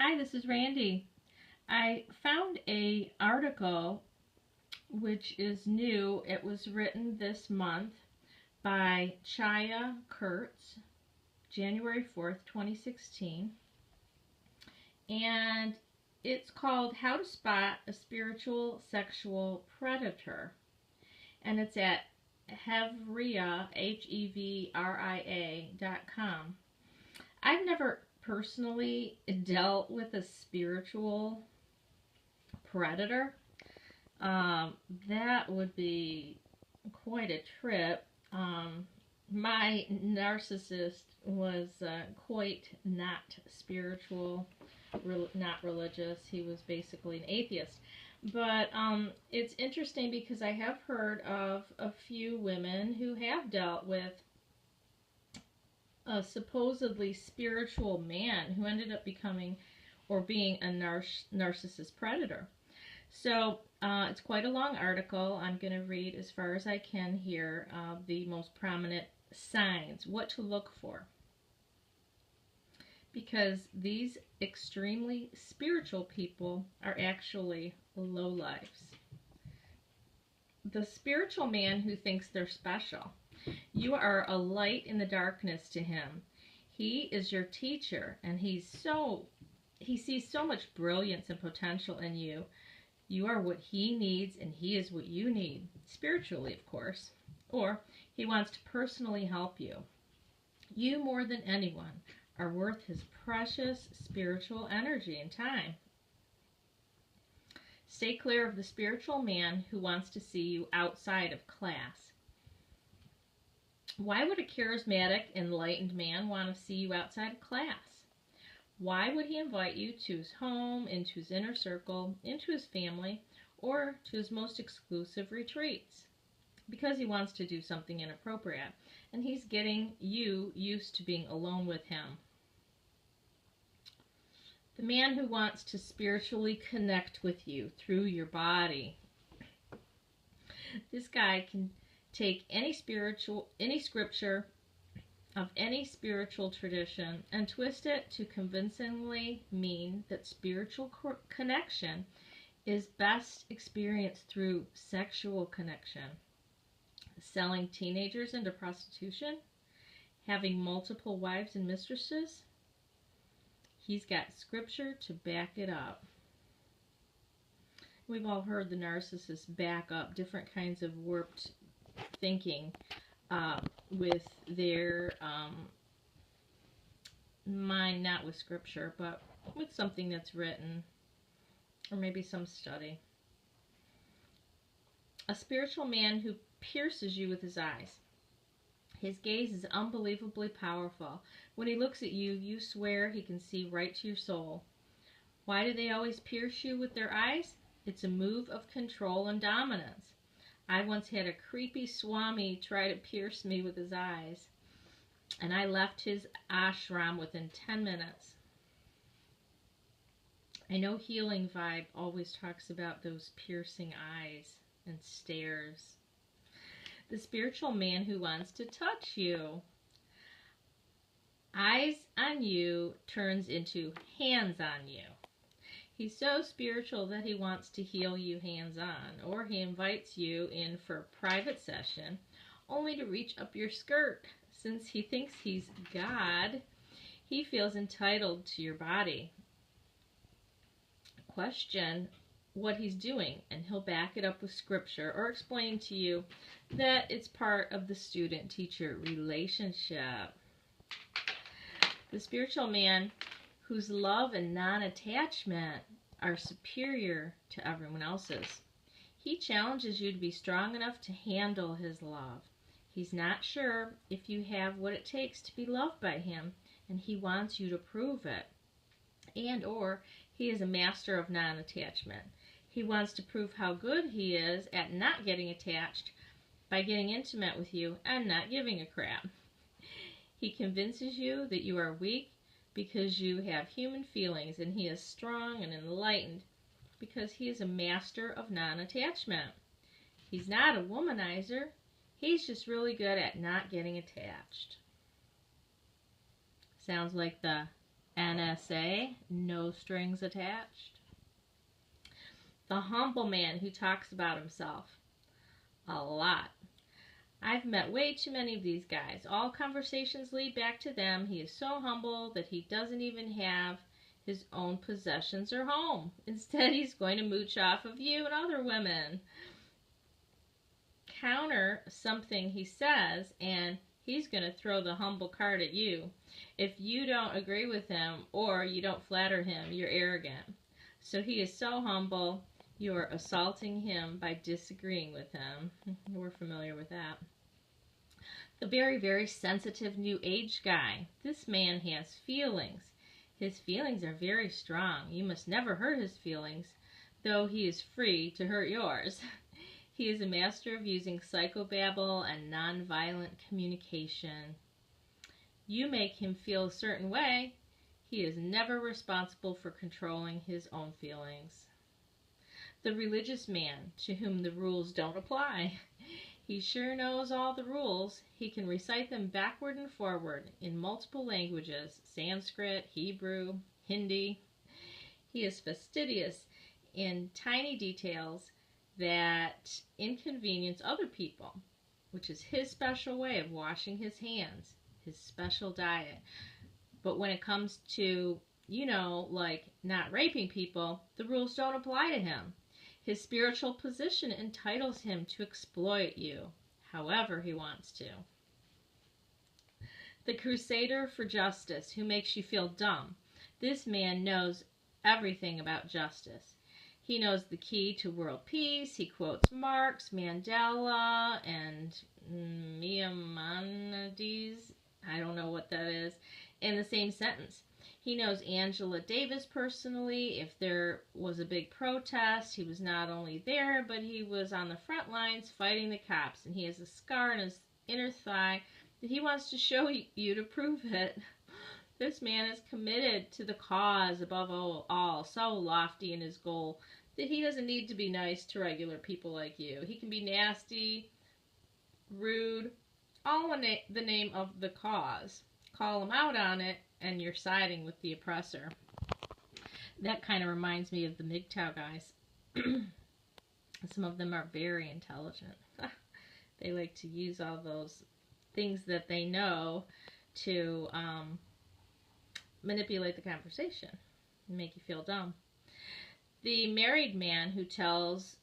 Hi, this is Randy. I found a article which is new. It was written this month by Chaya Kurtz, January 4th, 2016. And it's called How to Spot a Spiritual Sexual Predator. And it's at Hevria, HEVRIA.com. I've never personally dealt with a spiritual predator. That would be quite a trip. My narcissist was quite not spiritual, not religious. He was basically an atheist. But it's interesting because I have heard of a few women who have dealt with a supposedly spiritual man who ended up becoming or being a narcissist predator. So it's quite a long article. I'm going to read as far as I can here the most prominent signs, what to look for. Because these extremely spiritual people are actually lowlifes. The spiritual man who thinks they're special. You are a light in the darkness to him. He is your teacher, and he sees so much brilliance and potential in you. You are what he needs, and he is what you need, spiritually, of course. Or he wants to personally help you. You, more than anyone, are worth his precious spiritual energy and time. Stay clear of the spiritual man who wants to see you outside of class. Why would a charismatic, enlightened man want to see you outside of class? Why would he invite you to his home, into his inner circle, into his family, or to his most exclusive retreats? Because he wants to do something inappropriate, and he's getting you used to being alone with him. The man who wants to spiritually connect with you through your body. This guy can take any scripture of any spiritual tradition and twist it to convincingly mean that spiritual connection is best experienced through sexual connection. Selling teenagers into prostitution, having multiple wives and mistresses. He's got scripture to back it up. We've all heard the narcissists back up different kinds of warped thinking with their mind, not with scripture, but with something that's written, or maybe some study. A spiritual man who pierces you with his eyes. His gaze is unbelievably powerful. When he looks at you, you swear he can see right to your soul. Why do they always pierce you with their eyes? It's a move of control and dominance. I once had a creepy Swami try to pierce me with his eyes, and I left his ashram within 10 minutes. I know Healing Vibe always talks about those piercing eyes and stares. The spiritual man who wants to touch you. Eyes on you turns into hands on you. He's so spiritual that he wants to heal you hands-on, or he invites you in for a private session only to reach up your skirt. Since he thinks he's God, he feels entitled to your body. Question what he's doing, and he'll back it up with scripture or explain to you that it's part of the student-teacher relationship. The spiritual man whose love and non-attachment are superior to everyone else's. He challenges you to be strong enough to handle his love. He's not sure if you have what it takes to be loved by him, and he wants you to prove it. And or he is a master of non-attachment. He wants to prove how good he is at not getting attached by getting intimate with you and not giving a crap. He convinces you that you are weak because you have human feelings, and he is strong and enlightened because he is a master of non-attachment. He's not a womanizer. He's just really good at not getting attached. Sounds like the NSA, no strings attached. The humble man who talks about himself a lot. I've met way too many of these guys. All conversations lead back to them. He is so humble that he doesn't even have his own possessions or home. Instead, he's going to mooch off of you and other women. Counter something he says, and he's going to throw the humble card at you. If you don't agree with him or you don't flatter him, you're arrogant. So he is so humble, you're assaulting him by disagreeing with him. We're familiar with that. The very, very sensitive New Age guy. This man has feelings. His feelings are very strong. You must never hurt his feelings, though he is free to hurt yours. He is a master of using psychobabble and nonviolent communication. You make him feel a certain way. He is never responsible for controlling his own feelings. The religious man, to whom the rules don't apply. He sure knows all the rules. He can recite them backward and forward in multiple languages, Sanskrit, Hebrew, Hindi. He is fastidious in tiny details that inconvenience other people, which is his special way of washing his hands, his special diet. But when it comes to, like not raping people, the rules don't apply to him. His spiritual position entitles him to exploit you however he wants to. The crusader for justice who makes you feel dumb. This man knows everything about justice. He knows the key to world peace. He quotes Marx, Mandela, and Maimonides, I don't know what that is, in the same sentence. He knows Angela Davis personally. If there was a big protest, he was not only there, but he was on the front lines fighting the cops. And he has a scar on his inner thigh that he wants to show you to prove it. This man is committed to the cause above all, so lofty in his goal that he doesn't need to be nice to regular people like you. He can be nasty, rude, all in the name of the cause. Call him out on it, and you're siding with the oppressor. That kind of reminds me of the MGTOW guys. Some of them are very intelligent. They like to use all those things that they know to manipulate the conversation and make you feel dumb. The married man who tells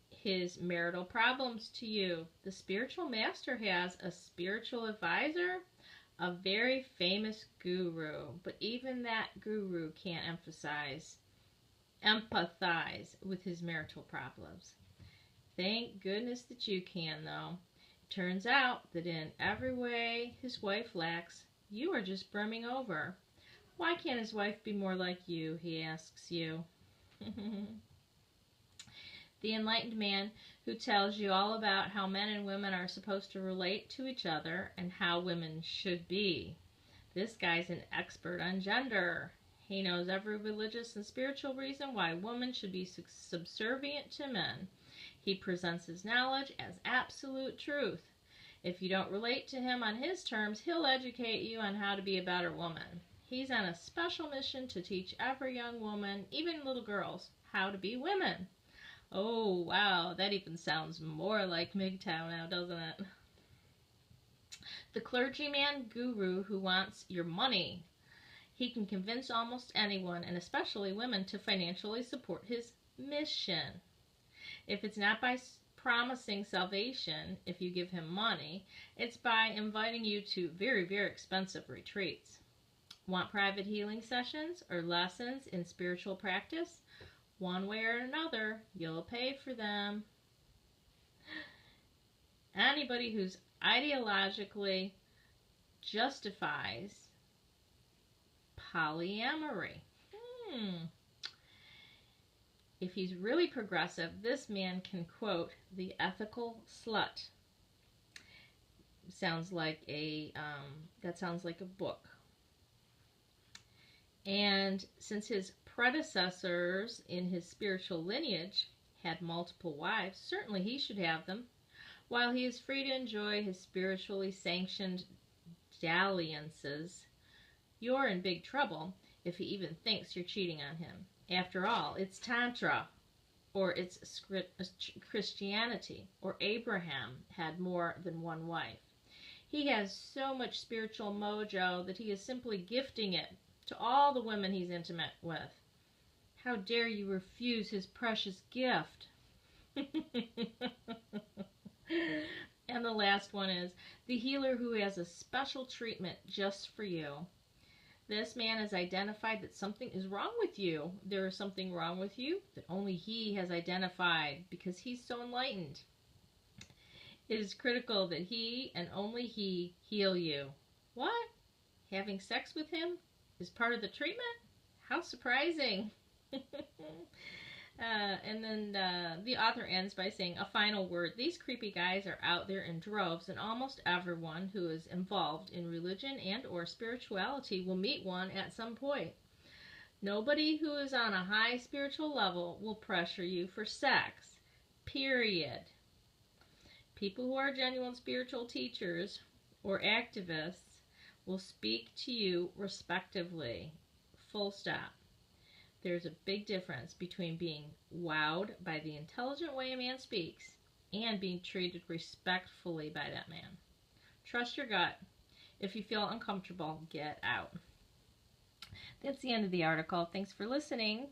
his marital problems to you. The spiritual master has a spiritual advisor, a very famous guru, but even that guru can't empathize with his marital problems. Thank goodness that you can, though. It turns out that in every way his wife lacks, you are just brimming over. Why can't his wife be more like you, he asks you. The enlightened man who tells you all about how men and women are supposed to relate to each other and how women should be. This guy's an expert on gender. He knows every religious and spiritual reason why women should be subservient to men. He presents his knowledge as absolute truth. If you don't relate to him on his terms, he'll educate you on how to be a better woman. He's on a special mission to teach every young woman, even little girls, how to be women. Oh, wow, that even sounds more like MGTOW now, doesn't it? The clergyman guru who wants your money. He can convince almost anyone, and especially women, to financially support his mission. If it's not by promising salvation, if you give him money, it's by inviting you to very, very expensive retreats. Want private healing sessions or lessons in spiritual practice? One way or another, you'll pay for them. Anybody who's ideologically justifies polyamory. If he's really progressive, this man can quote The Ethical Slut. Sounds like that sounds like a book. And since his predecessors in his spiritual lineage had multiple wives, certainly he should have them. While he is free to enjoy his spiritually sanctioned dalliances, you're in big trouble if he even thinks you're cheating on him. After all, it's Tantra, or it's Christianity, or Abraham had more than one wife. He has so much spiritual mojo that he is simply gifting it to all the women he's intimate with. How dare you refuse his precious gift? And the last one is the healer who has a special treatment just for you. This man has identified that something is wrong with you. There is something wrong with you that only he has identified because he's so enlightened. It is critical that he and only he heal you. What? Having sex with him is part of the treatment? How surprising. And then the author ends by saying, a final word. These creepy guys are out there in droves, and almost everyone who is involved in religion and or spirituality will meet one at some point. Nobody who is on a high spiritual level will pressure you for sex. Period. People who are genuine spiritual teachers or activists will speak to you respectively. Full stop. There's a big difference between being wowed by the intelligent way a man speaks and being treated respectfully by that man. Trust your gut. If you feel uncomfortable, get out. That's the end of the article. Thanks for listening.